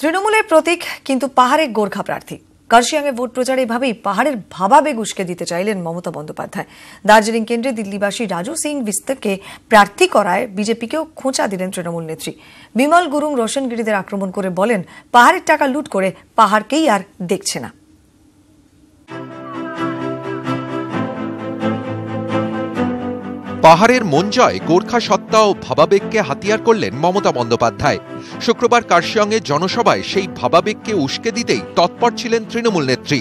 তৃণমূলের প্রতীক কিন্তু পাহাড়ের গোর্খা প্রার্থী। কার্শিয়াংয়ে ভোট প্রচারে এভাবেই পাহাড়ের ভাবাবেগ উস্কে দিতে চাইলেন মমতা বন্দ্যোপাধ্যায়। দার্জিলিং কেন্দ্রে দিল্লিবাসী রাজু সিং বিস্তকে প্রার্থী করায় বিজেপিকেও খোঁচা দিলেন তৃণমূল নেত্রী। বিমল গুরুং রোশনগিরিদের আক্রমণ করে বলেন, পাহাড়ের টাকা লুট করে পাহাড়কেই আর দেখছে না। পাহাড়ের মন জয় গোর্খা সত্তা ও ভাবাবেগকে হাতিয়ার করলেন মমতা বন্দ্যোপাধ্যায়। শুক্রবার কার্শিয়াংয়ে জনসভায় সেই ভাবাবেগকে উস্কে দিতেই তৎপর ছিলেন তৃণমূল নেত্রী।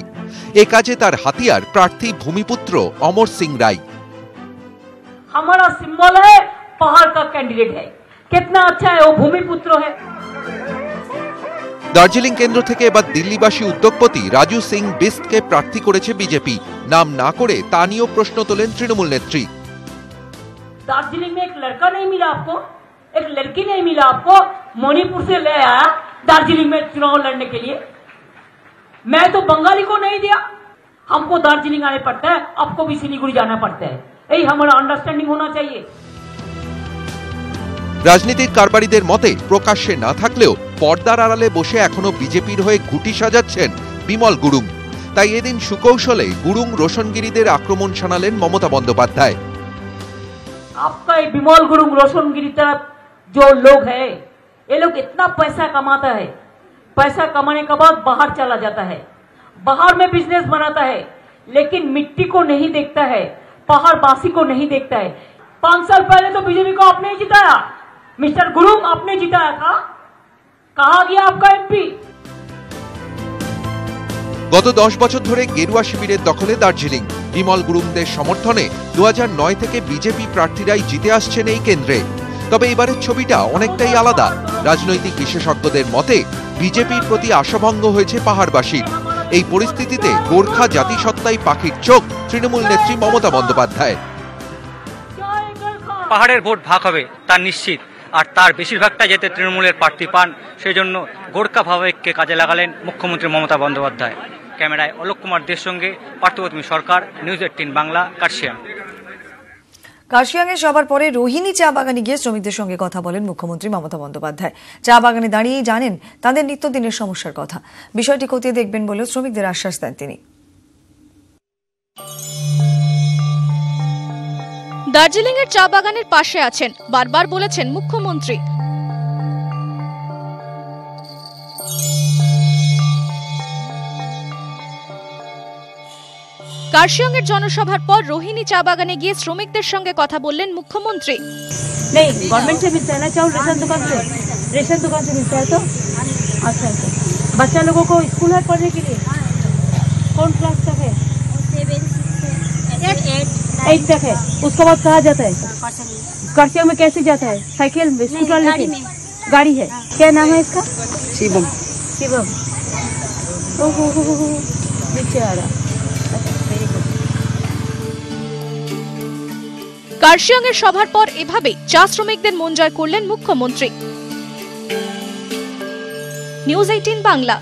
এ কাজে তার হাতিয়ার প্রার্থী ভূমিপুত্র অমর সিং রায়। हमारा सिंबल है, पहाड़ का कैंडिडेट है, कितना अच्छा है, वो भूमिपुत्र है। দার্জিলিং কেন্দ্র থেকে এবার দিল্লিবাসী উদ্যোগপতি রাজু সিং বিস্তকে প্রার্থী করেছে বিজেপি। নাম না করে তা নিয়েও প্রশ্ন তোলেন তৃণমূল নেত্রী। दार्जिलिंग में एक लड़का नहीं मिला आपको, एक लड़की नहीं मिला आपको, मणिपुर से ले आया दार्जिलिंग में चुनाव लड़ने के लिए। मैं तो बंगाली को नहीं दिया, हमको दार्जिलिंग आने पड़ता है, आपको भी सिलीगुड़ी जाना पड़ता है, यही हमारा अंडरस्टैंडिंग होना चाहिए। রাজনীতির কারবারিদের মতে প্রকাশ্যে না থাকলেও পর্দার আড়ালে বসে এখনো বিজেপির হয়ে ঘুঁটি সাজাচ্ছেন বিমল গুরুং। তাই এদিন সুকৌশলে গুরুং রোশনগিরিদের আক্রমণ শানালেন মমতা বন্দ্যোপাধ্যায়। आपका ये बिमल गुरुंग रोशनगिरी तरफ जो लोग है, ये लोग इतना पैसा कमाता है, पैसा कमाने के बाद बाहर चला जाता है, बाहर में बिजनेस बनाता है, लेकिन मिट्टी को नहीं देखता है, पहाड़ वासी को नहीं देखता है। 5 साल पहले तो बीजेपी को आपने ही जिताया, मिस्टर गुरुंग आपने जिताया था, कहा गया आपका एमपी? গত 10 বছর ধরে গেরুয়া শিবিরের দখলে দার্জিলিং। বিমল গুরুংদের সমর্থনে 2009 থেকে বিজেপি প্রার্থীরাই জিতে আসছেন এই কেন্দ্রে। তবে এবারের ছবিটা অনেকটাই আলাদা। রাজনৈতিক বিশেষজ্ঞদের মতে বিজেপির প্রতি আশাভঙ্গ হয়েছে পাহাড়বাসীর। এই পরিস্থিতিতে গোর্খা জাতিসত্তাই পাখির চোখ তৃণমূল নেত্রী মমতা বন্দ্যোপাধ্যায়। পাহাড়ের ভোট ভাগ হবে তা নিশ্চিত, আর তার বেশিরভাগটা যাতে তৃণমূলের প্রার্থী পান সেজন্য গোর্খা ভাবাবেগকে কাজে লাগালেন মুখ্যমন্ত্রী মমতা বন্দ্যোপাধ্যায়। ক্যামেরায় অলোক কুমার দের সঙ্গে পার্থপ্রতিম সরকার, নিউজ 18 বাংলা, কার্শিয়াং। কার্শিয়াংয়ে সবার পরে রোহিণী চা বাগানে গিয়ে শ্রমিকদের সঙ্গে কথা বলেন মুখ্যমন্ত্রী মমতা বন্দ্যোপাধ্যায়। চা বাগানে দাঁড়িয়েই জানেন তাদের নিত্যদিনের সমস্যার কথা। বিষয়টি খতিয়ে দেখবেন বলেও শ্রমিকদের আশ্বাস দেন তিনি। দার্জিলিং এর চা বাগানের পাশে আছেন, বারবার বলেছেন মুখ্যমন্ত্রী। কার্শিয়াং এর জনসভার পর রোহিণী চা বাগানে গিয়ে শ্রমিকদের সঙ্গে কথা বললেন মুখ্যমন্ত্রী। नहीं, गवर्नमेंट से मिलता है ना चावल, रेशन दुकान से मिलता है। तो अच्छा, बच्चा लोगों को स्कूल है पढ़ने के लिए, कौन क्लास तक है? 8 तक है। उसके बाद कहाँ जाता है? कार्शियां में कैसे जाता है? साइकिल में, स्कूटर लेके? गाड़ी है। क्या नाम है इसका? शिवम। ओहो बेचारा। কার্শিয়াং এর সভার পর এভাবেই চা শ্রমিকদের মন জয় করলেন মুখ্যমন্ত্রী। নিউজ 18 বাংলা।